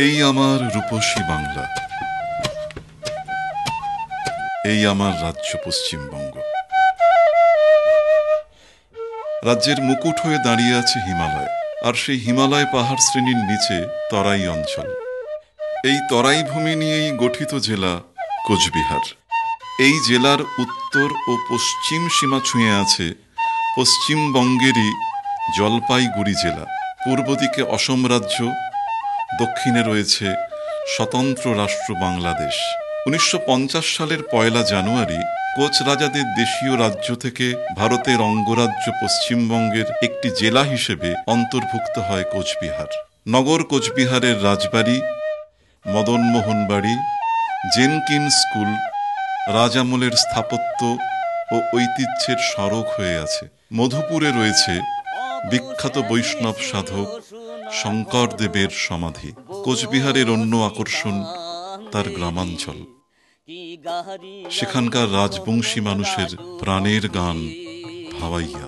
এই আমার রূপসী বাংলা, এই আমার রাজ্য পশ্চিমবঙ্গ। রাজ্যের মুকুট হয়ে দাঁড়িয়ে আছে হিমালয়, আর সেই হিমালয় পাহাড় শ্রেণীর নিচে তরাই অঞ্চল। এই তরাই ভূমি নিয়েই গঠিত জেলা কোচবিহার। এই জেলার উত্তর ও পশ্চিম সীমা ছুঁয়ে আছে পশ্চিমবঙ্গেরই জলপাইগুড়ি জেলা। পূর্ব দিকে অসম রাজ্য, দক্ষিণে রয়েছে স্বতন্ত্র রাষ্ট্র বাংলাদেশ। 1950 সালের 1 জানুয়ারি কোচ রাজাদের দেশীয় রাজ্য থেকে ভারতের অঙ্গরাজ্য পশ্চিমবঙ্গের একটি জেলা হিসেবে অন্তর্ভুক্ত হয় কোচবিহার। নগর কোচবিহারের রাজবাড়ি, মদনমোহন বাড়ি, জেনকিন স্কুল রাজামলের স্থাপত্য ও ঐতিহ্যের স্মারক হয়ে আছে। মধুপুরে রয়েছে বিখ্যাত বৈষ্ণব সাধক শঙ্করদেবের সমাধি। কোচবিহারের অন্য আকর্ষণ তার গ্রামাঞ্চল। সেখানকার রাজবংশী মানুষের প্রাণের গান ভাওয়াইয়া।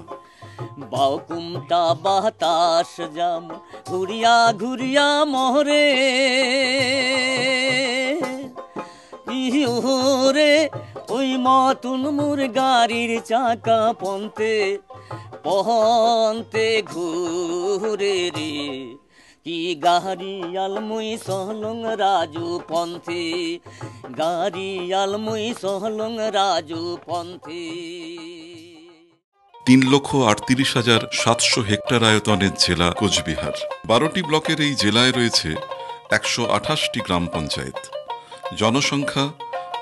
বাউকুমটা বাতাস জাম ঘুরিয়া ঘুরিয়া মোহরে ইহরে ওই মতুন মোর গাড়ির চাকা পন্তে পহন্তে ঘুরে রে কি গাড়ি আলমুই সহলং রাজু পন্থী, গাড়ি আলমুই সহলং রাজু পন্থী। 3,38,700 হেক্টর আয়তনের জেলা কোচবিহার। 12টি ব্লকের এই জেলায় রয়েছে 128টি গ্রাম পঞ্চায়েত। জনসংখ্যা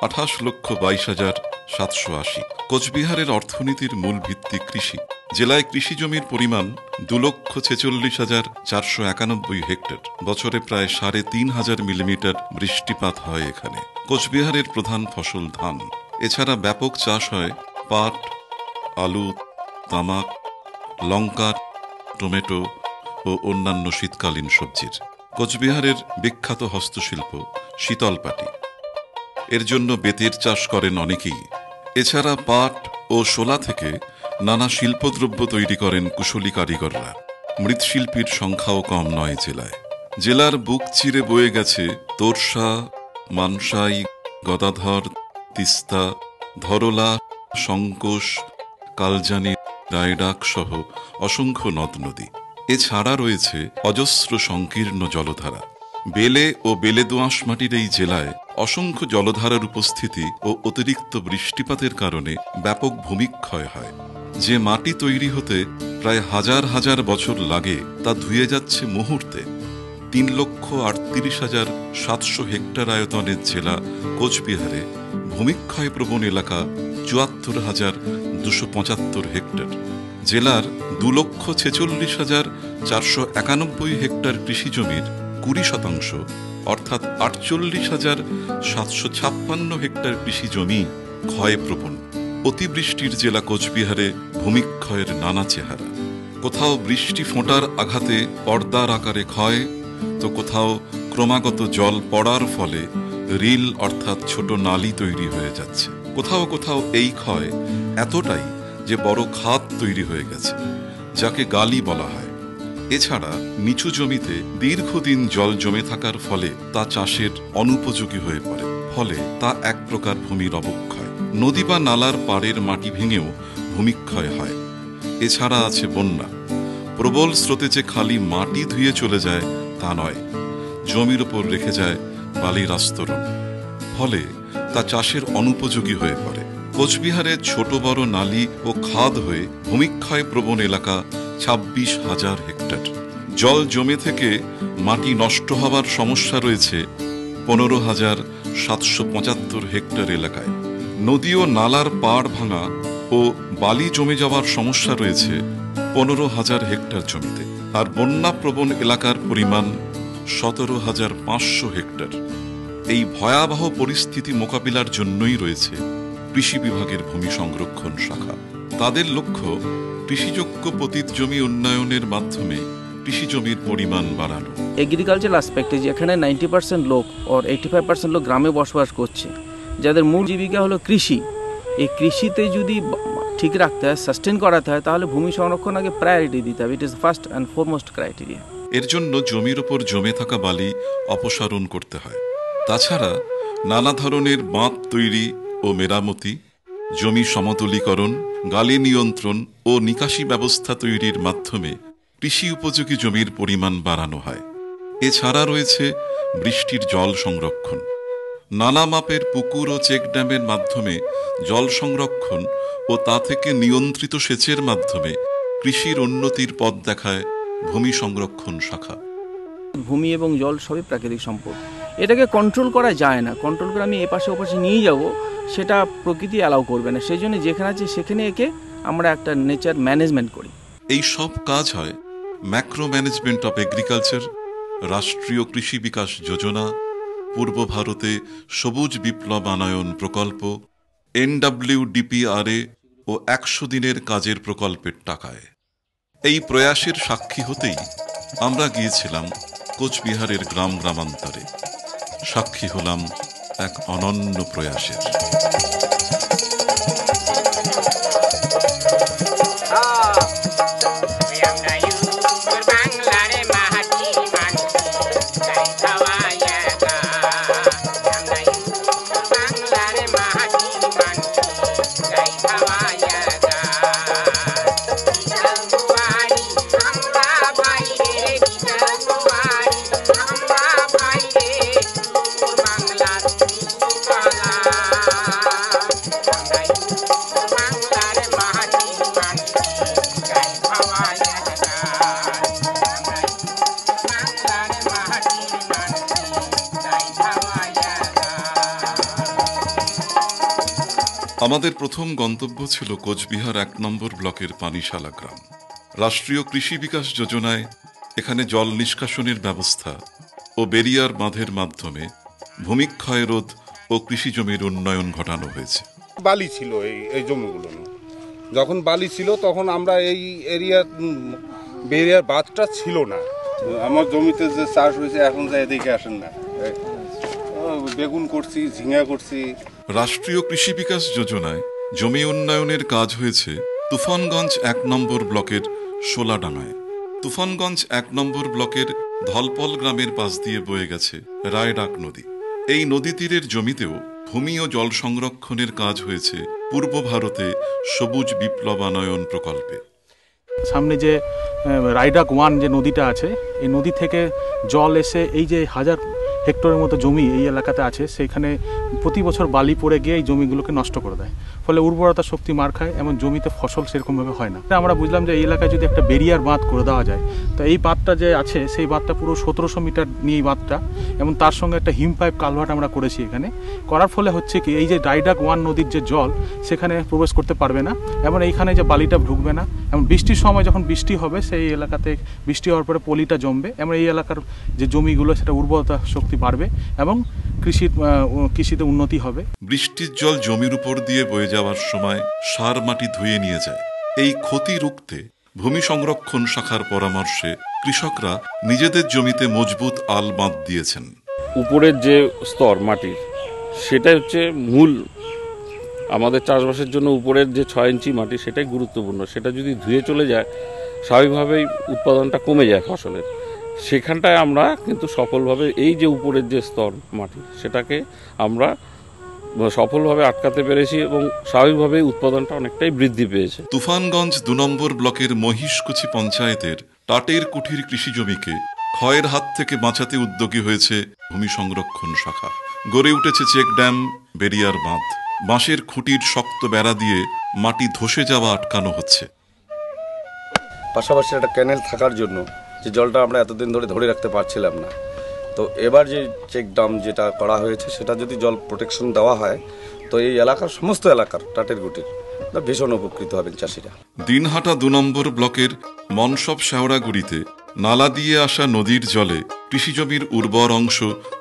28,22,780। কোচবিহারের অর্থনীতির মূল ভিত্তি কৃষি। জেলায় কৃষি জমির পরিমাণ 2,46,491 হেক্টর। বছরে প্রায় 3,500 মিলিমিটার বৃষ্টিপাত হয় এখানে। কোচবিহারের প্রধান ফসল ধান। এছাড়া ব্যাপক চাষ হয় পাট, আলু, তামাক, লঙ্কা, টমেটো ও অন্যান্য শীতকালীন সবজির। কোচবিহারের বিখ্যাত হস্তশিল্প শীতলপাটি। এর জন্য বেতের চাষ করেন অনেকেই। এছাড়া পাট ও শোলা থেকে নানা শিল্পদ্রব্য তৈরি করেন কুশলী কারিগররা। মৃৎশিল্পীর সংখ্যাও কম নয় জেলায়। জেলার বুক চিরে বয়ে গেছে তোরসা, মানসাই, গদাধর, তিস্তা, ধরলা, সংকোষ, কালজানি, রায়ডাক সহ অসংখ্য নদ নদী। এছাড়া রয়েছে অজস্র সংকীর্ণ জলধারা। বেলে ও বেলে দোআঁশ মাটির এই জেলায় অসংখ্য জলধারার উপস্থিতি ও অতিরিক্ত বৃষ্টিপাতের কারণে ব্যাপক ভূমিক্ষয় হয়। যে মাটি তৈরি হতে প্রায় হাজার হাজার বছর লাগে তা ধুয়ে যাচ্ছে মুহূর্তে। 3,38,700 হেক্টর আয়তনের জেলা কোচবিহারে ভূমিক্ষয় প্রবণ এলাকা 74,275 হেক্টর। জেলার 2,46,491 হেক্টর কৃষি জমির 20% অর্থাৎ 48,756 হেক্টর কৃষি জমি ক্ষয়প্রবণ। অতিবৃষ্টির জেলা কোচবিহারে ভূমিক্ষয়ের নানা চেহারা। কোথাও বৃষ্টি ফোঁটার আঘাতে পর্দার আকারে ক্ষয়, তো কোথাও ক্রমাগত জল পড়ার ফলে রিল অর্থাৎ ছোট নালী তৈরি হয়ে যাচ্ছে। কোথাও কোথাও এই ক্ষয় এতটাই যে বড় খাদ তৈরি হয়ে গেছে, যাকে গালি বলা হয়। এছাড়া নিচু জমিতে দীর্ঘদিন জল জমে থাকার ফলে তা চাষের অনুপযোগী হয়ে পড়ে, ফলে তা এক প্রকার ভূমির অবক্ষয়। নদী বা নালার পাড়ের মাটি ভেঙেও ভূমিক্ষয় হয়। এছাড়া আছে বন্যা। প্রবল স্রোতে যে খালি মাটি ধুয়ে চলে যায় তা নয়, জমির ওপর রেখে যায় বালির আস্তরণ, ফলে তা চাষের অনুপযোগী হয়ে পড়ে। কোচবিহারে ছোট বড় নালী ও খাদ হয়ে ভূমিক্ষয় প্রবণ এলাকা 26,000 হেক্টর। জল জমে থেকে মাটি নষ্ট হওয়ার সমস্যা রয়েছে 15,775 হেক্টর এলাকায়। নদী ও নালার পাড় ভাঙা ও বালি জমে যাওয়ার সমস্যা রয়েছে 15,000 হেক্টর জমিতে। আর বন্যা প্রবণ এলাকার পরিমাণ 17,500 হেক্টর। এই ভয়াবহ পরিস্থিতি মোকাবিলার জন্যই রয়েছে কৃষি বিভাগের ভূমি সংরক্ষণ শাখা। তাদের লক্ষ্য কৃষিযোগ্য পতিত জমি উন্নয়নের মাধ্যমে কৃষি জমির পরিমাণ বাড়ানো। এগ্রিকালচারাল অ্যাসপেক্টে যেখানে 90% লোক আর 85% লোক গ্রামে বসবাস করছে, যাদের মূল জীবিকা হলো কৃষি, এই কৃষিতে যদি ঠিক রাখতে হয়, সাস্টেন করাতে হয়, তাহলে ভূমি সংরক্ষণ আগে প্রায়োরিটি দিতে হবে। It is first and foremost criteria. এর জন্য জমির ওপর জমে থাকা বালি অপসারণ করতে হয়। তাছাড়া নানা ধরনের বাঁধ তৈরি ও মেরামতি, জমি সমতলীকরণ, গালি নিয়ন্ত্রণ ও নিকাশি ব্যবস্থা তৈরির মাধ্যমে কৃষি উপযোগী জমির পরিমাণ বাড়ানো হয়। এছাড়া রয়েছে বৃষ্টির জল সংরক্ষণ। নানা মাপের পুকুর ও চেক ড্যামের মাধ্যমে জল সংরক্ষণ ও তা থেকে নিয়ন্ত্রিত সেচের মাধ্যমে কৃষির উন্নতির পথ দেখায় ভূমি সংরক্ষণ শাখা। ভূমি এবং জল সবই প্রাকৃতিক সম্পদ, এটাকে কন্ট্রোল করা যায় না। কন্ট্রোল করে আমি এপাশে ওপাশে নিয়ে যাব, সেটা প্রকৃতি অ্যালাউ করবে না। সেই জন্য যেখানে আছে সেখানে একে আমরা একটা নেচার ম্যানেজমেন্ট করি। এই সব কাজ হয় ম্যাক্রো ম্যানেজমেন্ট অফ এগ্রিকালচার, রাষ্ট্রীয় কৃষি বিকাশ যোজনা, পূর্ব ভারতে সবুজ বিপ্লবায়ন প্রকল্প, NWDPRA ও 100 দিনের কাজের প্রকল্পের টাকায়। এই প্রয়াসের সাক্ষী হতেই আমরা গিয়েছিলাম কোচবিহারের গ্রাম গ্রামান্তরে। সাক্ষী হলাম এক অনন্য প্রয়াসের। আমাদের প্রথম গন্তব্য ছিল কোচবিহার 1 নম্বর ব্লকের পানিশালা গ্রাম। রাষ্ট্রীয় কৃষি বিকাশ যোজনায় এখানে জল নিষ্কাশনের ব্যবস্থা ও বেরিয়ার বাঁধের মাধ্যমে ভূমিক্ষয় রোধ ও কৃষি জমির উন্নয়ন ঘটানো হয়েছে। বালি ছিল এই জমিগুলো, যখন বালি ছিল তখন আমরা এই এরিয়া বেরিয়ার বাঁধটা ছিল না। আমার জমিতে যে চাষ হয়েছে এখন যা এদিকে আসেন না, বেগুন করছি, ঝিঙা করছি। রাষ্ট্রীয় কৃষি বিকাশ যোজনায় জমি উন্নয়নের কাজ হয়েছে তুফানগঞ্জ 1 নম্বর ব্লকের শোলাডাঙ্গায়। তুফানগঞ্জ 1 নম্বর ব্লকের ধলপল গ্রামের পাশ দিয়ে বয়ে গেছে রায়ডাক নদী। এই নদী তীরের জমিতেও ভূমি ও জল সংরক্ষণের কাজ হয়েছে পূর্ব ভারতে সবুজ বিপ্লবায়ন প্রকল্পে। সামনে যে রায়ডাক 1 যে নদীটা আছে, এই নদী থেকে জল এসে এই যে 1000 হেক্টরের মতো জমি এই এলাকাতে আছে, সেইখানে প্রতি বছর বালি পড়ে গিয়ে এই জমিগুলোকে নষ্ট করে দেয়, ফলে উর্বরতা শক্তি মার খায় এবং জমিতে ফসল সেরকমভাবে হয় না। আমরা বুঝলাম যে এই এলাকায় যদি একটা বেরিয়ার বাঁধ করে দেওয়া যায়, তো এই বাঁধটা যে আছে সেই বাঁধটা পুরো 1700 মিটার নিয়ে এই বাঁধটা, এবং তার সঙ্গে একটা হিম পাইপ কালভার্ট আমরা করেছি এখানে। করার ফলে হচ্ছে কি, এই যে রায়ডাক 1 নদীর যে জল সেখানে প্রবেশ করতে পারবে না, এবং এইখানে যে বালিটা ঢুকবে না, এবং বৃষ্টির সময় যখন বৃষ্টি হবে সেই এলাকাতে বৃষ্টি হওয়ার পরে পলিটা জমবে, এবং এই এলাকার যে জমিগুলো সেটা উর্বরতা শক্তি বাড়বে এবং কৃষিতে উন্নতি হবে। বৃষ্টির জল জমির উপর দিয়ে বয়ে যাওয়ার সময় সার মাটি ধুয়ে নিয়ে যায়। এই ক্ষতি রুখতে ভূমি সংরক্ষণ শাখার পরামর্শে কৃষকরা নিজেদের জমিতে মজবুত আল বাঁধ দিয়েছেন। উপরের যে স্তর মাটির, সেটা হচ্ছে মূল আমাদের চাষবাসের জন্য। উপরের যে 6 ইঞ্চি মাটি সেটাই গুরুত্বপূর্ণ। সেটা যদি ধুয়ে চলে যায়, স্বাভাবিকভাবেই উৎপাদনটা কমে যায় ফসলের। সেখানটায় আমরা কিন্তু সফলভাবে এই যে উপরের যে স্তর মাটি, সেটাকে আমরা সফলভাবে আটকাতে পেরেছি এবং স্বাভাবিকভাবেই উৎপাদনটা অনেকটাই বৃদ্ধি পেয়েছে। তুফানগঞ্জ 2 নম্বর ব্লকের মহিষকুচি পঞ্চায়েতের টাটের কুঠির কৃষি জমিকে ক্ষয়ের হাত থেকে বাঁচাতে উদ্যোগী হয়েছে ভূমি সংরক্ষণ শাখা। গড়ে উঠেছে চেক ড্যাম, বেরিয়ার বাঁধ। বাঁশের খুঁটির শক্ত বেড়া দিয়ে মাটি ধসে যাওয়া আটকানো হচ্ছে। পাশাপাশি একটা ক্যানেল থাকার জন্য যে জলটা আমরা এতদিন ধরে রাখতে পারছিলাম না, তো এবার যে চেক ড্যাম যেটা করা হয়েছে, সেটা যদি জল প্রোটেকশন দেওয়া হয়, তো এই এলাকার সমস্ত এলাকার টাটের গুটির ভীষণ উপকৃত হবেন চাষিরা। দিনহাটা 2 নম্বর ব্লকের মনসব শেওড়াগুড়িতে নালা দিয়ে আসা নদীর জলে কৃষিজমির উর্বর অংশ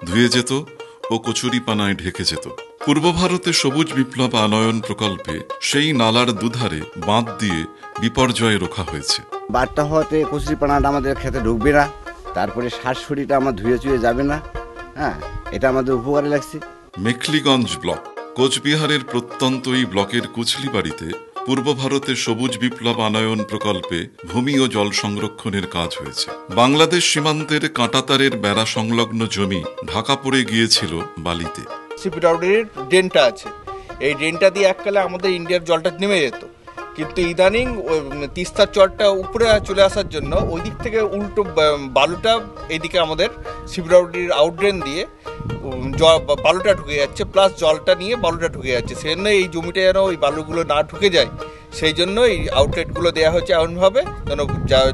ধুয়ে যেত ও কচুরিপানায় ঢেকে যেত। পূর্ব ভারতে সবুজ বিপ্লবায়ন প্রকল্পে সেই নালার দুধারে বাঁধ দিয়ে বিপর্যয় রোখা হয়েছে। বাঁধটা হওয়াতে কচুরিপানাটা আমাদের খেতে ঢুকবে না, তারপরে শাকসুরিটা আমার ধুয়ে চুয়ে যাবে না। হ্যাঁ, এটা আমাদের উপকারে লাগছে। মেখলিগঞ্জ ব্লক কোচবিহারের প্রত্যন্ত এই ব্লকের কুচলিবাড়িতে পূর্ব ভারতে সবুজ বিপ্লব আনয়ন প্রকল্পে ভূমি ও জল সংরক্ষণের কাজ হয়েছে। বাংলাদেশ সীমান্তের কাঁটাতারের বেড়া সংলগ্ন জমি ঢাকা পড়ে গিয়েছিল বালিতে। সিপিডব্লিউডির ড্রেনটা আছে, এই ড্রেনটা দিয়ে এককালে আমাদের ইন্ডিয়ার জলটা নেমে যেত, কিন্তু ইদানিং তিস্তার চরটা উপরে চলে আসার জন্য ওই দিক থেকে উল্টো বালুটা এইদিকে আমাদের সিপিডব্লিউডির আউটড্রেন দিয়ে বালুটা ঢুকে যাচ্ছে, প্লাস জলটা নিয়ে বালুটা ঢুকে যাচ্ছে। সেজন্য এই জমিটা যেন ওই বালুগুলো না ঢুকে যায়, সেই জন্য এই আউটলেটগুলো দেওয়া হচ্ছে এমনভাবে যেন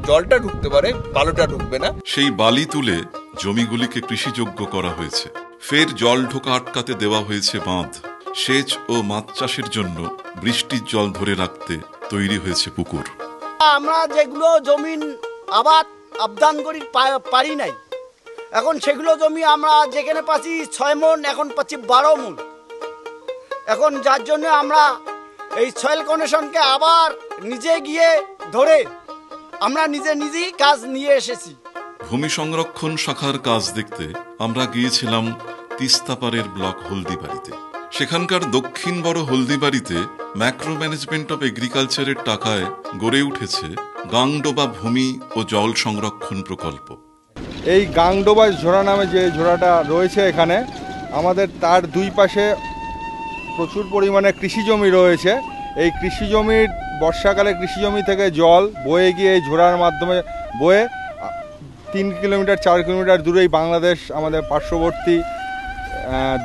জলটা ঢুকতে পারে, বালুটা ঢুকবে না। সেই বালি তুলে জমিগুলিকে কৃষিযোগ্য করা হয়েছে। ফের জল ঢোকা আটকাতে দেওয়া হয়েছে বাঁধ। সেচ ও মাছ চাষের জন্য বৃষ্টির জল ধরে রাখতে তৈরি হয়েছে পুকুর। আমরা যেগুলো জমিন আবদান করি পারি নাই, এখন সেগুলো জমি আমরা যেখানে পাচ্ছি 6 মণ, এখন পাচ্ছি 12 মণ। এখন যার জন্য আমরা এই সয়েল কন্ডিশনকে আবার নিজে গিয়ে ধরে আমরা নিজেই কাজ নিয়ে এসেছি। ভূমি সংরক্ষণ শাখার কাজ দেখতে আমরা গিয়েছিলাম তিস্তাপাড়ের ব্লক হলদিবাড়িতে। সেখানকার দক্ষিণ বড় হলদিবাড়িতে ম্যাক্রো ম্যানেজমেন্ট অব এগ্রিকালচারের টাকায় গড়ে উঠেছে গাংডোবা ভূমি ও জল সংরক্ষণ প্রকল্প। এই গাংডোবা ঝোড়া নামে যে ঝোড়াটা রয়েছে এখানে, আমাদের তার দুই পাশে প্রচুর পরিমাণে কৃষি জমি রয়েছে। এই কৃষি জমির বর্ষাকালে কৃষি জমি থেকে জল বয়ে গিয়ে এই ঝোড়ার মাধ্যমে বয়ে 3 কিলোমিটার 4 কিলোমিটার দূরেই বাংলাদেশ আমাদের পার্শ্ববর্তী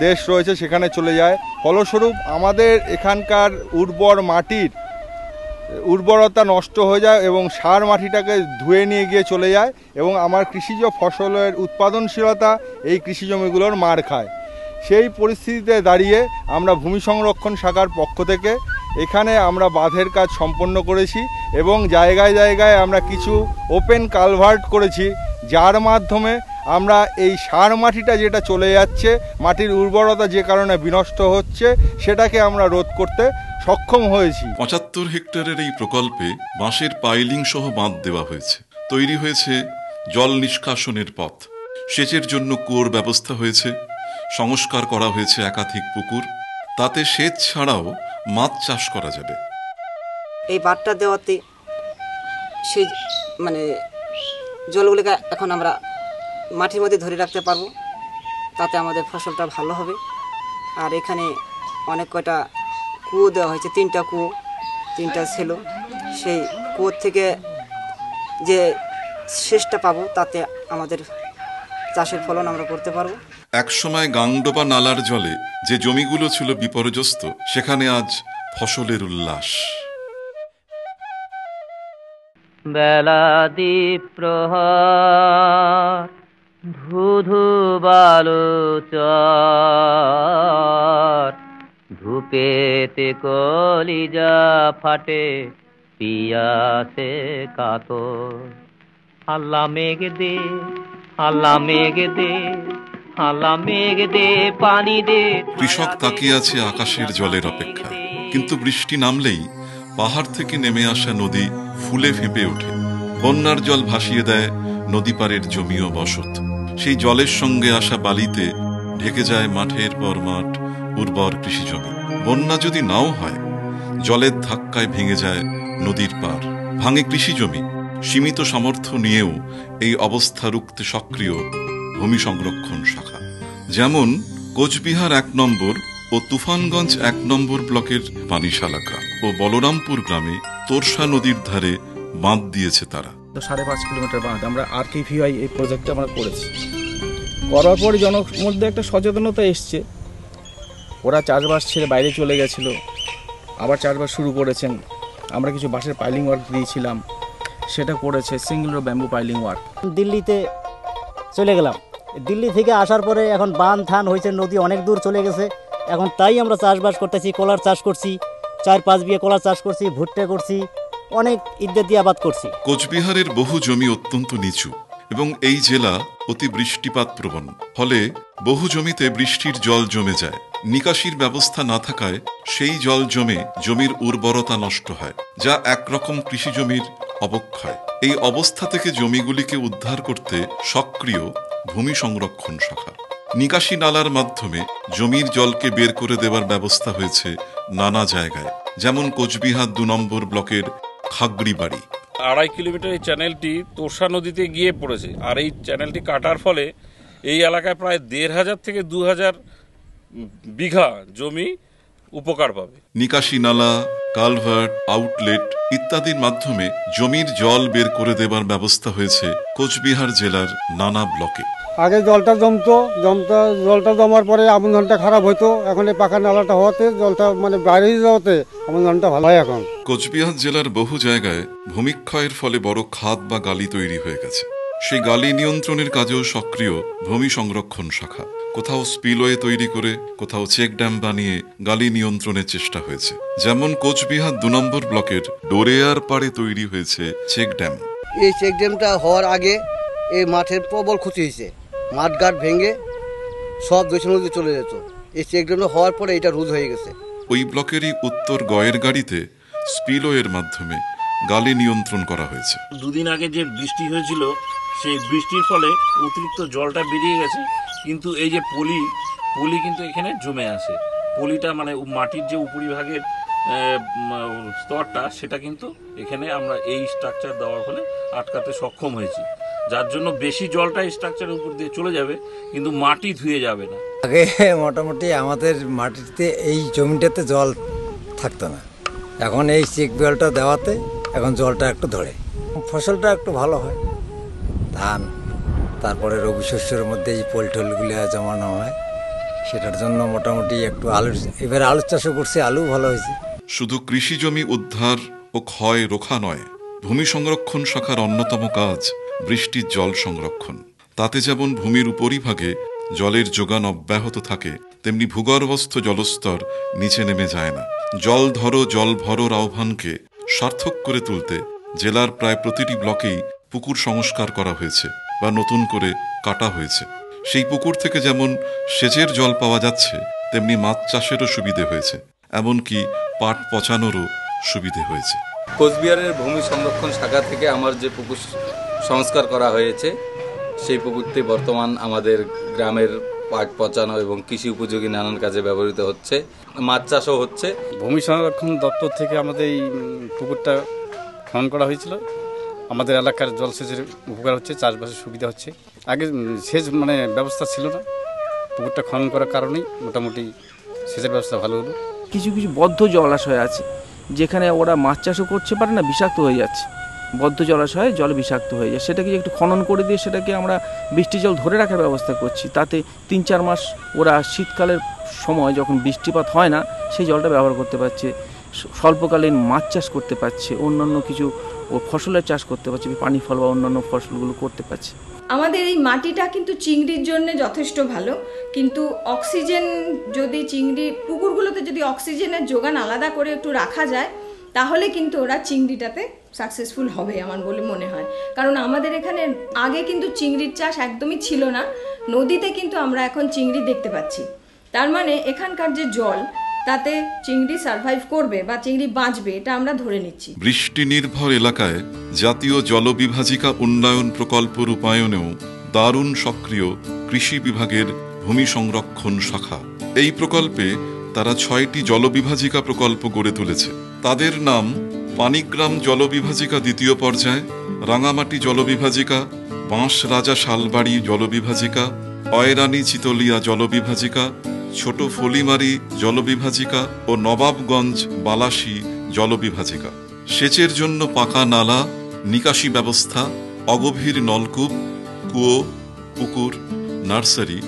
দেশ রয়েছে, সেখানে চলে যায়। ফলস্বরূপ আমাদের এখানকার উর্বর মাটির উর্বরতা নষ্ট হয়ে যায় এবং সার মাটিটাকে ধুয়ে নিয়ে গিয়ে চলে যায় এবং আমার কৃষিজ ফসলের উৎপাদনশীলতা এই কৃষি জমিগুলোর মার খায়। সেই পরিস্থিতিতে দাঁড়িয়ে আমরা ভূমি সংরক্ষণ শাখার পক্ষ থেকে এখানে আমরা বাঁধের কাজ সম্পন্ন করেছি এবং জায়গায় জায়গায় আমরা কিছু ওপেন কালভার্ট করেছি, যার মাধ্যমে আমরা এই সার মাটিটা যেটা চলে যাচ্ছে, মাটির উর্বরতা যে কারণে বিনষ্ট হচ্ছে, সেটাকে আমরা রোধ করতে সক্ষম হয়েছি। 75 হেক্টরের এই প্রকল্পে বাঁশের পাইলিং সহ বাঁধ দেওয়া হয়েছে। তৈরি হয়েছে জল নিষ্কাশনের পথ। সেচের জন্য কুয়োর ব্যবস্থা হয়েছে। সংস্কার করা হয়েছে একাধিক পুকুর। তাতে সেচ ছাড়াও মাছ চাষ করা যাবে। এই বাঁধটা দেওয়াতে সেই জলগুলিকে এখন আমরা মাটির মধ্যে ধরে রাখতে পারবো, তাতে আমাদের ফসলটা ভালো হবে। আর এখানে অনেক কয়টা কুয়ো দেওয়া হয়েছে, 3টা কুয়ো, 3টা ছিল। সেই কুয়োর থেকে যে সেচটা পাবো, তাতে আমাদের চাষের ফলন আমরা করতে পারবো। একসময় গাংডোবা নালার জলে যে জমিগুলো ছিল বিপর্যস্ত, সেখানে আজ ফসলের উল্লাস। বেলা দ্বীপ প্রহর ধুধু বালুচর, ধূপেতে কলিজা ফাটে পিয়াসে কাতর। আল্লাহ মেঘ দে, আল্লাহ মেঘ দে, আল্লাহ মেঘ দে, পানি দে। কৃষক তাকিয়ে আছে আকাশের জলের অপেক্ষায়, কিন্তু বৃষ্টি নামলেই পাহাড় থেকে নেমে আসা নদী ফুলে ফেঁপে ওঠে। বন্যার জল ভাসিয়ে দেয় নদী পাড়ের জমি ও বসত। সেই জলের সঙ্গে আসা বালিতে ঢেকে যায় মাঠের পর মাঠ, উর্বর কৃষি জমি। বন্যা যদি নাও হয়, জলের ধাক্কায় ভেঙে যায় নদীর পার, ভাঙে কৃষি জমি। সীমিত সামর্থ্য নিয়েও এই অবস্থা রুখতে সক্রিয় ভূমি সংরক্ষণ শাখা। যেমন কোচবিহার 1 নম্বর ও তুফানগঞ্জ 1 নম্বর ব্লকের পানিশালা গ্রাম ও বলরামপুর গ্রামে তোরসা নদীর ধারে বাঁধ দিয়েছে তারা। 5.5 কিলোমিটার বাঁধ আমরা RKVI এই প্রজেক্টটা আমরা করেছি। করার পর জনের মধ্যে একটা সচেতনতা এসছে। ওরা চাষবাস ছেড়ে বাইরে চলে গেছিল, আবার চাষবাস শুরু করেছেন। আমরা কিছু বাঁশের পাইলিং ওয়ার্ক দিয়েছিলাম, সেটা করেছে single rho bamboo piling work. দিল্লিতে চলে গেলাম, দিল্লি থেকে আসার পরে এখন বান থান হয়েছে, নদী অনেক দূর চলে গেছে। এখন তাই আমরা চাষবাস করতেছি, কলার চাষ করছি, 4-5 বিঘা কলার চাষ করছি, ভুট্টা করছি, অনেক ইত্যাদি আবাদ করছি। কোচবিহারের বহু জমি অত্যন্ত নিচু এবং এই জেলা অতি বৃষ্টিপাত প্রবণ, ফলে বহু জমিতে বৃষ্টির জল জমে যায়। নিকাশির ব্যবস্থা না থাকায় সেই জল জমে জমির উর্বরতা নষ্ট হয়, যা একরকম কৃষি জমির অবক্ষয়। এই অবস্থা থেকে জমিগুলিকে উদ্ধার করতে সক্রিয় ভূমি সংরক্ষণ শাখা। নিকাশি নালার মাধ্যমে জমির জলকে বের করে দেওয়ার ব্যবস্থা হয়েছে নানা জায়গায়, যেমন কোচবিহার 2 নম্বর ব্লকের খাগড়িবাড়ি। 2.5 কিলোমিটার এই চ্যানেলটি তোরসা নদীতে গিয়ে পড়েছে, আর এই চ্যানেলটি কাটার ফলে এই এলাকায় প্রায় 1,500 থেকে 2,000 বিঘা জমি উপকার পাবে। নিকাশি নালা, কালভার্ট, আউটলেট ইত্যাদির মাধ্যমে জমির জল বের করে দেবার ব্যবস্থা হয়েছে কোচবিহার জেলার নানা ব্লকে। আগে জলটা জলটা জমার পরে আমন ধানটা খারাপ হইতো, এখন এই পাকা নালাটা হওয়াতে জলটা মানে বাইরে যাওয়াতে আমন ধানটা ভালো হয়। এখন কোচবিহার জেলার বহু জায়গায় ভূমিক্ষয়ের ফলে বড় খাদ বা গালি তৈরি হয়ে গেছে। সেই গালি নিয়ন্ত্রণের কাজেও সক্রিয় ভূমি সংরক্ষণ শাখা। কোথাও স্পিলওয়ে তৈরি করে, কোথাও চেক ড্যাম বানিয়ে গালি নিয়ন্ত্রণের চেষ্টা হয়েছে। যেমন কোচবিহার 2 নম্বর ব্লকের ডোরেয়ার পাড়ে তৈরি হয়েছে চেক ড্যাম। এই চেক ড্যামটা হওয়ার আগে এই মাঠের প্রবল ক্ষতি হয়েছে, মাঠঘাট ভেঙে সব দূষণ নদী চলে যেত। এই চেক ড্যামটা হওয়ার পরে এটা রোধ হয়ে গেছে। ওই ব্লকেরই উত্তর গয়ের গাড়িতে স্পিলওয়ের মাধ্যমে গালি নিয়ন্ত্রণ করা হয়েছে। 2 দিন আগে যে বৃষ্টি হয়েছিল, সেই বৃষ্টির ফলে অতিরিক্ত জলটা বেরিয়ে গেছে, কিন্তু এই যে পলি কিন্তু এখানে জমে আসে। পলিটা মানে মাটির যে উপরিভাগের স্তরটা, সেটা কিন্তু এখানে আমরা এই স্ট্রাকচার দেওয়ার ফলে আটকাতে সক্ষম হয়েছি, যার জন্য বেশি জলটা স্ট্রাকচারের উপর দিয়ে চলে যাবে, কিন্তু মাটি ধুয়ে যাবে না। আগে মোটামুটি আমাদের মাটিতে এই জমিটাতে জল থাকতো না, এখন এই চেক বেলটা দেওয়াতে এখন জলটা একটু ধরে, ফসলটা একটু ভালো হয়। ধান, তারপরে রবি শস্যের মধ্যে এই পোলটলগুলো জমানো হয়, সেটার জন্য মোটামুটি একটু এবার আলুর চাষও করছে, আলু ভালো হয়েছে। শুধু কৃষি জমি উদ্ধার ও ক্ষয় রোখা নয়, ভূমি সংরক্ষণ শাখার অন্যতম কাজ বৃষ্টির জল সংরক্ষণ। তাতে যেমন ভূমির উপরিভাগে জলের যোগান অব্যাহত থাকে, তেমনি ভূগর্ভস্থ জলস্তর নিচে নেমে যায় না। জল ধরো জল ভরোর আহ্বানকে সার্থক করে তুলতে জেলার প্রায় প্রতিটি ব্লকেই পুকুর সংস্কার করা হয়েছে বা নতুন করে কাটা হয়েছে। সেই পুকুর থেকে যেমন সেচের জল পাওয়া যাচ্ছে, তেমনি মাছ চাষেরও সুবিধে হয়েছে, এমনকি পাট পচানোরও সুবিধে হয়েছে। কোচবিহারের ভূমি সংরক্ষণ শাখা থেকে আমার যে পুকুর সংস্কার করা হয়েছে, সেই পুকুরটি বর্তমান আমাদের গ্রামের পাট পচানো এবং কৃষি উপযোগী নানান কাজে ব্যবহৃত হচ্ছে, মাছ চাষও হচ্ছে। ভূমি সংরক্ষণ দপ্তর থেকে আমাদের এই পুকুরটা খনন করা হয়েছিল। আমাদের এলাকার জলসেচের উপকার হচ্ছে, চাষবাসের সুবিধা হচ্ছে। আগে সেচ ব্যবস্থা ছিল না, পুকুরটা খনন করার কারণেই মোটামুটি সেচের ব্যবস্থা ভালো হলো। কিছু কিছু বদ্ধ জলাশয় আছে যেখানে ওরা মাছ চাষও করতে পারে না, বিষাক্ত হয়ে যাচ্ছে। বদ্ধ জলাশয়ে জল বিষাক্ত হয়ে যায়, সেটাকে একটু খনন করে দিয়ে সেটাকে আমরা বৃষ্টি জল ধরে রাখার ব্যবস্থা করছি। তাতে 3-4 মাস ওরা শীতকালের সময় যখন বৃষ্টিপাত হয় না, সেই জলটা ব্যবহার করতে পারছে, স্বল্পকালীন মাছ চাষ করতে পারছে, অন্যান্য কিছু ফসলের চাষ করতে পারছে, পানি ফল বা অন্যান্য ফসলগুলো করতে পারছে। আমাদের এই মাটিটা কিন্তু চিংড়ির জন্য যথেষ্ট ভালো, কিন্তু অক্সিজেন যদি পুকুরগুলোতে যদি অক্সিজেনের যোগান আলাদা করে একটু রাখা যায়, তাহলে কিন্তু ওরা চিংড়িটাতে সাকসেসফুল হবে আমার বলে মনে হয়। কারণ আমাদের এখানে আগে কিন্তু চিংড়ির চাষ একদমই ছিল না, নদীতে কিন্তু আমরা এখন চিংড়ি দেখতে পাচ্ছি। তার মানে এখানকার যে জল, তাতে চিংড়ি সার্ভাইভ করবে বা চিংড়ি বাঁচবে, এটা আমরা ধরে নিচ্ছি। বৃষ্টি নির্ভর এলাকায় জাতীয় জলবিভাজিকা উন্নয়ন প্রকল্প রূপায়ণেও দারুণ সক্রিয় কৃষি বিভাগের ভূমি সংরক্ষণ শাখা। এই প্রকল্পে তারা 6টি জলবিভাজিকা প্রকল্প গড়ে তুলেছে। তাদের নাম পানিগ্রাম জলবিভাজিকা 2য় পর্যায়, রাঙামাটি জলবিভাজিকা, বাঁশরাজা শালবাড়ি জলবিভাজিকা, অয়রানি চিতলিয়া জলবিভাজিকা, ছোট ফলিমারি জলবিভাজিকা ও নবাবগঞ্জ বালাসী জলবিভাজিকা। সেচের জন্য পাকা নালা, নিকাশি ব্যবস্থা, অগভীর নলকূপ, কুয়ো, পুকুর, নার্সারি,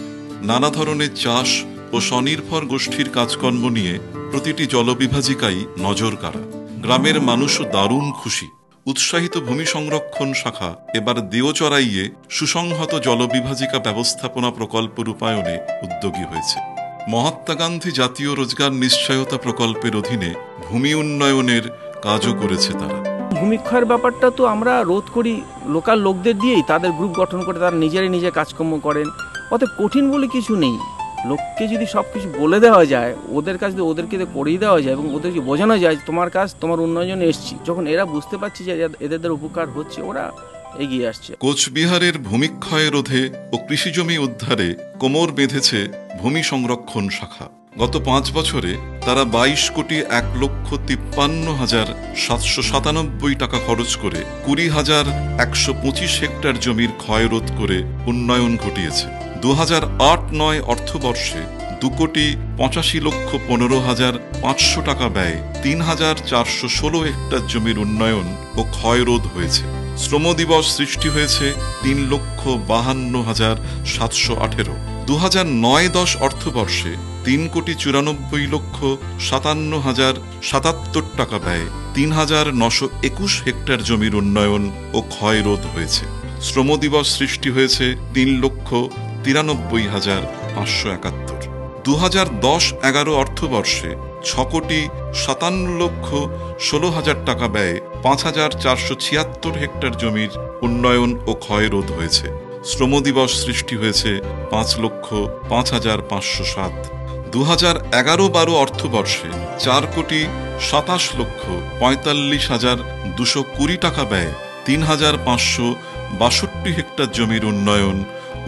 নানা ধরনের চাষ ও স্বনির্ভর গোষ্ঠীর কাজকর্ম নিয়ে প্রতিটি জলবিভাজিকাই নজর কাড়া। গ্রামের মানুষও দারুণ খুশি। উৎসাহিত ভূমি সংরক্ষণ শাখা এবার দেওচড়াইয়ে সুসংহত জলবিভাজিকা ব্যবস্থাপনা প্রকল্প রূপায়ণে উদ্যোগী হয়েছে। মহাত্মা গান্ধী জাতীয় রোজগার নিশ্চয়তা প্রকল্পের অধীনে ভূমি উন্নয়নের কাজও করেছে তারা। ভূমিক্ষয়ের ব্যাপারটা তো আমরা রোধ করি লোকাল লোকদের দিয়েই, তাদের গ্রুপ গঠন করে তারা নিজে কাজকর্ম করেন। অত কঠিন বলে কিছু নেই। লোককে যদি সব কিছু বলে দেওয়া যায়, ওদের কাজ ওদেরকে করিয়ে দেওয়া যায় এবং ওদেরকে বোঝানো যায় তোমার কাজ, তোমার উন্নয়নে এসছি, যখন এরা বুঝতে পারছে যে এদের উপকার হচ্ছে, ওরা এগিয়ে আসছে। কোচবিহারের ভূমিক্ষয় রোধে ও কৃষি জমি উদ্ধারে কোমর বেঁধেছে ভূমি সংরক্ষণ শাখা। গত 5 বছরে তারা 22,01,53,797 টাকা খরচ করে 20,125 হেক্টর জমির ক্ষয়রোধ করে উন্নয়ন ঘটিয়েছে। 2008-09 অর্থবর্ষে 2,85,15,500 টাকা ব্যয়ে 3,416 হেক্টর জমির উন্নয়ন ও ক্ষয়রোধ হয়েছে। শ্রম দিবস সৃষ্টি হয়েছে 3,52,718। 2009-10 অর্থবর্ষে 3,94,57,077 টাকা ব্যয়ে 3,921 হেক্টর জমির উন্নয়ন ও ক্ষয়রোধ হয়েছে। শ্রম দিবস সৃষ্টি হয়েছে 3,93,571। 2010-11 অর্থবর্ষে 6,57,16,000 টাকা ব্যয়ে 5,476 হেক্টর জমির উন্নয়ন ও ক্ষয়রোধ হয়েছে। শ্রম দিবস সৃষ্টি হয়েছে 5,05,507। 2011-12 অর্থবর্ষে 4,27,45,220 টাকা ব্যয়ে 3,562 হেক্টর জমির উন্নয়ন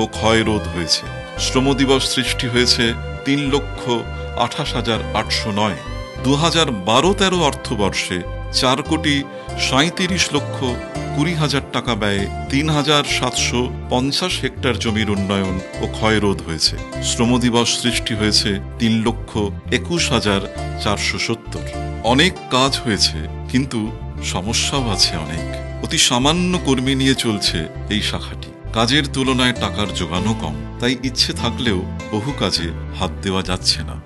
ও ক্ষয়রোধ হয়েছে। শ্রম দিবস সৃষ্টি হয়েছে 3,28,809। 2012-13 অর্থবর্ষে 4,37,20,000 টাকা ব্যয়ে 3,750 হেক্টর জমির উন্নয়ন ও ক্ষয়রোধ হয়েছে। শ্রম দিবস সৃষ্টি হয়েছে 3,21,470। অনেক কাজ হয়েছে, কিন্তু সমস্যাও আছে অনেক। অতি সামান্য কর্মী নিয়ে চলছে এই শাখাটি। কাজের তুলনায় টাকার যোগানও কম, তাই ইচ্ছে থাকলেও বহু কাজে হাত দেওয়া যাচ্ছে না।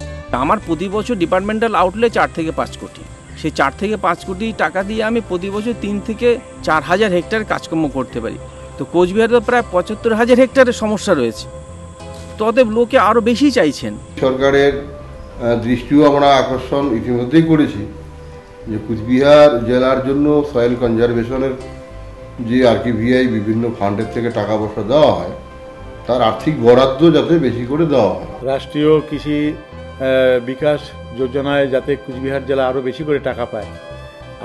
আমার প্রতি বছর ডিপার্টমেন্টাল আউটলে 4 থেকে 5 কোটি। সেই 4 থেকে 5 কোটি টাকা দিয়ে আমি প্রতি বছর 3 থেকে 4,000 হেক্টর কাজকর্ম করতে পারি। তো কোচবিহারে তো প্রায় 75,000 হেক্টরের সমস্যা রয়েছে, তো অতএব লোকে আরও বেশি চাইছেন। সরকারের দৃষ্টিও আমরা আকর্ষণ ইতিমধ্যেই করেছি যে কুচবিহার জেলার জন্য সয়েল কনজারভেশনের যে আরকেভিআই বিভিন্ন ফান্ডের থেকে টাকা পয়সা দেওয়া হয়, তার আর্থিক বরাদ্দ যাতে বেশি করে দেওয়া হয়। রাষ্ট্রীয় কৃষি বিকাশ যোজনায় যাতে কুচবিহার জেলা আরও বেশি করে টাকা পায়,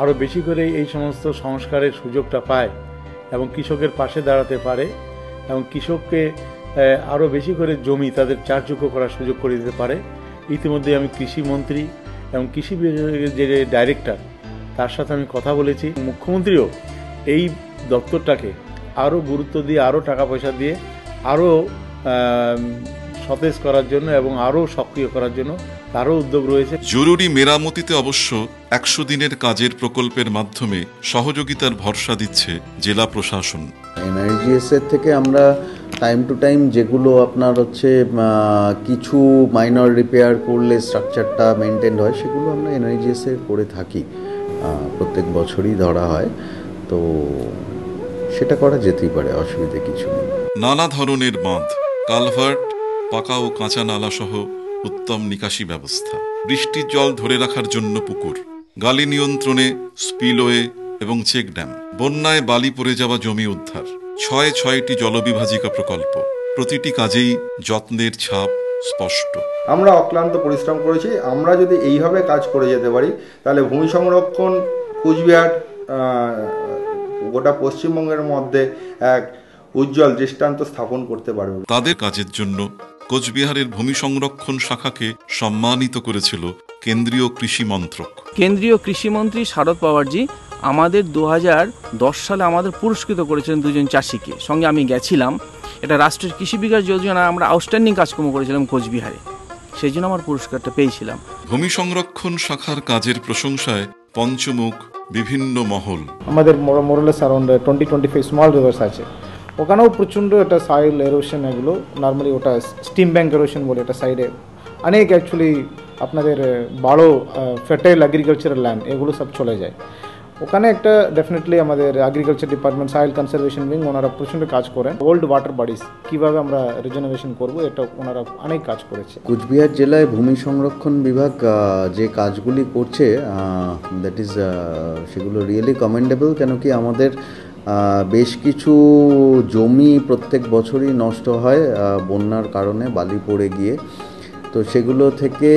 আরও বেশি করে এই সমস্ত সংস্কারের সুযোগটা পায় এবং কৃষকের পাশে দাঁড়াতে পারে এবং কৃষককে আরও বেশি করে জমি তাদের চাষযোগ্য করার সুযোগ করে দিতে পারে। ইতিমধ্যে আমি কৃষিমন্ত্রী এবং কৃষি বিভাগের যে ডাইরেক্টর তার সাথে আমি কথা বলেছি। মুখ্যমন্ত্রীও এই দপ্তরটাকে আরও গুরুত্ব দিয়ে, আরও টাকা পয়সা দিয়ে আরও সতেজ করার জন্য এবং আরও সক্রিয় করার জন্য তারও উদ্যোগ রয়েছে। জরুরি মেরামতিতে অবশ্য 100 দিনের কাজের প্রকল্পের মাধ্যমে সহযোগিতার ভরসা দিচ্ছে জেলা প্রশাসন। এনআরজিএস এর থেকে আমরা টাইম টু টাইম যেগুলো আপনার হচ্ছে কিছু মাইনর রিপেয়ার করলে স্ট্রাকচারটা মেনটেন হয়, সেগুলো আমরা এনআরজিএস এর করে থাকি, প্রত্যেক বছরই ধরা হয়। তো সেটা করা যেতেই পারে, অসুবিধে কিছু নেই। নানা ধরনের বাঁধ, কালভার্ট, পাকা ও কাঁচা নালা সহ উত্তম নিকাশি ব্যবস্থা, বৃষ্টির জল ধরে রাখার জন্য পুকুর, গালি নিয়ন্ত্রণে স্পিলওয়ে এবং চেক ড্যাম, বন্যায় বালি পড়ে যাওয়া জমি উদ্ধার, 6টি জলবিভাজিকা প্রকল্প, প্রতিটি কাজেই যত্নের ছাপ স্পষ্ট। আমরা অক্লান্ত পরিশ্রম করেছি। আমরা যদি এইভাবে কাজ করে যেতে পারি, তাহলে ভূমি সংরক্ষণ কুচবিহার গোটা পশ্চিমবঙ্গের মধ্যে এক উজ্জ্বল দৃষ্টান্ত স্থাপন করতে পারবে। তাদের কাজের জন্য কোচবিহারের ভূমি সংরক্ষণ শাখাকে সম্মানিত করেছিল কেন্দ্রীয় কৃষি মন্ত্রক। কেন্দ্রীয় কৃষিমন্ত্রী শারদ পাওয়ারজি আমাদের 2010 সালে আমাদের পুরস্কৃত করেছিলেন 2জন চাষিকে, সঙ্গে আমি গেছিলাম। এটা রাষ্ট্রীয় কৃষি বিকাশ যোজনা, আমরা আউটস্ট্যান্ডিং কাজকর্ম করেছিলাম কোচবিহারে, সেই জন্য আমার পুরস্কারটা পেয়েছিলাম। ভূমি সংরক্ষণ শাখার কাজের প্রশংসায় পঞ্চমুখ বিভিন্ন মহল। আমাদের মোরালেস অ্যারাউন্ড 20-25 স্মল রিভার্স আছে, ওখানেও প্রচণ্ড এটা সয়েল এরোশন, এগুলো নর্মালি ওটা স্টিম ব্যাঙ্ক এরোশন বলে, এটা সাইডে অনেক অ্যাকচুয়ালি আপনাদের বড় ফার্টাইল এগ্রিকালচারাল ল্যান্ড এগুলো সব চলে যায়। ওখানে একটা ডেফিনেটলি আমাদের agriculture department soil conservation wing ওনারা প্রচণ্ড কাজ করেন। ওল্ড ওয়াটার বডিজ কীভাবে আমরা রিজেনারেশন করব, এটা ওনারা অনেক কাজ করেছে। কুচবিহার জেলায় ভূমি সংরক্ষণ বিভাগ যে কাজগুলি করছে, দ্যাট ইজ সেগুলো রিয়েলি কমেন্ডেবল। কেন কি আমাদের বেশ কিছু জমি প্রত্যেক বছরই নষ্ট হয় বন্যার কারণে, বালি পড়ে গিয়ে। তো সেগুলো থেকে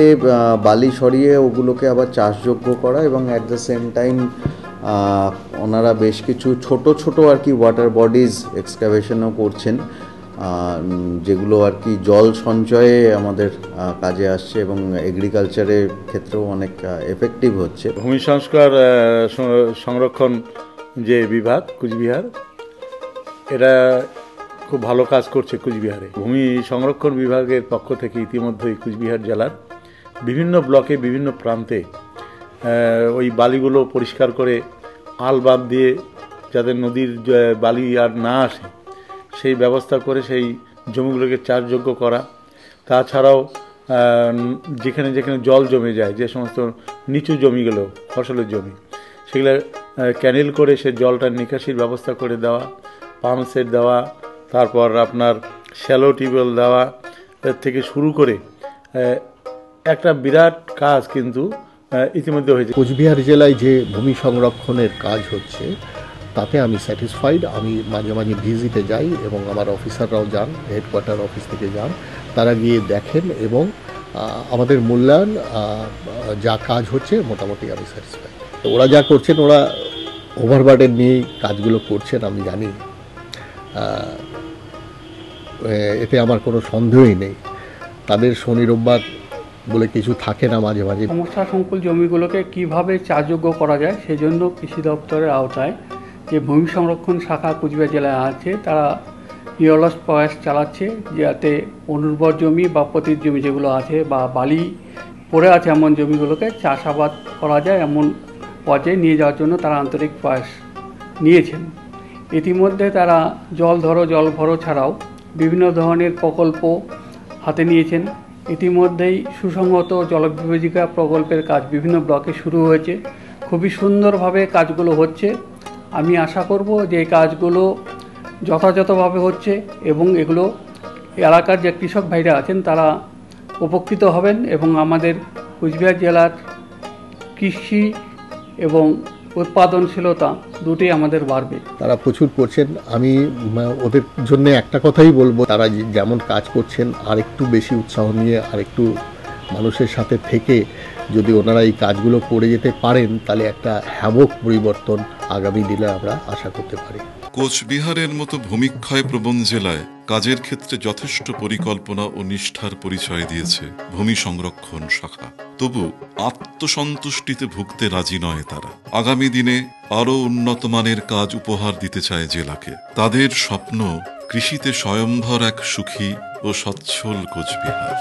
বালি সরিয়ে ওগুলোকে আবার চাষযোগ্য করা এবং অ্যাট দ্য সেম টাইম ওনারা বেশ কিছু ছোট ছোট আর কি ওয়াটার বডিজ এক্সকাভেশনও করছেন। যেগুলো আর কি জল সঞ্চয়ে আমাদের কাজে আসছে এবং এগ্রিকালচারের ক্ষেত্রেও অনেক এফেক্টিভ হচ্ছে। ভূমি সংস্কার সংরক্ষণ যে বিভাগ কুচবিহার, এরা খুব ভালো কাজ করছে কুচবিহারে। ভূমি সংরক্ষণ বিভাগের পক্ষ থেকে ইতিমধ্যেই কুচবিহার জেলার বিভিন্ন ব্লকে বিভিন্ন প্রান্তে ওই বালিগুলো পরিষ্কার করে আল বাঁধ দিয়ে যাতে নদীর বালি আর না আসে সেই ব্যবস্থা করে সেই জমিগুলোকে চাষযোগ্য করা। তাছাড়াও যেখানে যেখানে জল জমে যায়, যে সমস্ত নিচু জমিগুলো ফসলের জমি, সেগুলো ক্যানেল করে সে জলটার নিকাশির ব্যবস্থা করে দেওয়া, পাম্প সেট দেওয়া, তারপর আপনার শ্যালো টিউবওয়েল দেওয়া থেকে শুরু করে একটা বিরাট কাজ কিন্তু ইতিমধ্যে হয়েছে। কোচবিহার জেলায় যে ভূমি সংরক্ষণের কাজ হচ্ছে তাতে আমি স্যাটিসফাইড। আমি মাঝে মাঝে ভিজিটে যাই এবং আমার অফিসাররাও যান, হেডকোয়ার্টার অফিস থেকে যান, তারা গিয়ে দেখেন এবং আমাদের মূল্যায়ন যা কাজ হচ্ছে মোটামুটি আমি স্যাটিসফাইড। তো ওরা যা করছেন, ওরা ওভারবার্ডেন নিয়েই কাজগুলো করছেন আমি জানি, এতে আমার কোনো সন্দেহই নেই। তাদের শনি রোববার বলে কিছু থাকে না, মাঝে মাঝে সমস্যা সংকুল জমিগুলোকে কিভাবে চাষযোগ্য করা যায় সেজন্য কৃষি দপ্তরের আওতায় যে ভূমি সংরক্ষণ শাখা কুচবিহার জেলায় আছে, তারা নিরলস প্রয়াস চালাচ্ছে যাতে অনুর্বর জমি বা পতিত জমি যেগুলো আছে বা বালি পড়ে আছে এমন জমিগুলোকে চাষাবাদ করা যায় এমন পর্যায়ে নিয়ে যাওয়ার জন্য তারা আন্তরিক প্রয়াস নিয়েছেন। ইতিমধ্যে তারা জল ধরো জল ভরো ছাড়াও বিভিন্ন ধরনের প্রকল্প হাতে নিয়েছেন। ইতিমধ্যেই সুসংহত জলবিভাজিকা প্রকল্পের কাজ বিভিন্ন ব্লকে শুরু হয়েছে, খুবই সুন্দরভাবে কাজগুলো হচ্ছে। আমি আশা করব যে এই কাজগুলো যথাযথভাবে হচ্ছে এবং এগুলো এলাকার যে কৃষক ভাইরা আছেন তারা উপকৃত হবেন এবং আমাদের কুচবিহার জেলার কৃষি এবং উৎপাদনশীলতা দুটোই আমাদের বাড়বে। তারা প্রচুর করছেন। আমি ওদের জন্য একটা কথাই বলবো, তারা যেমন কাজ করছেন আর একটু বেশি উৎসাহ নিয়ে আর একটু মানুষের সাথে থেকে যদি ওনারা এই কাজগুলো করে যেতে পারেন তাহলে একটা হ্যাবক পরিবর্তন আগামী দিনে আমরা আশা করতে পারি। কোচবিহারের মতো ভূমিক্ষয় প্রবণ জেলায় কাজের ক্ষেত্রে যথেষ্ট পরিকল্পনা ও নিষ্ঠার পরিচয় দিয়েছে ভূমি সংরক্ষণ শাখা। তবু আত্মসন্তুষ্টিতে ভুগতে রাজি নয় তারা। আগামী দিনে আরও উন্নত মানের কাজ উপহার দিতে চায় জেলাকে। তাদের স্বপ্ন কৃষিতে স্বয়ংভর এক সুখী ও সচ্ছল কোচবিহার।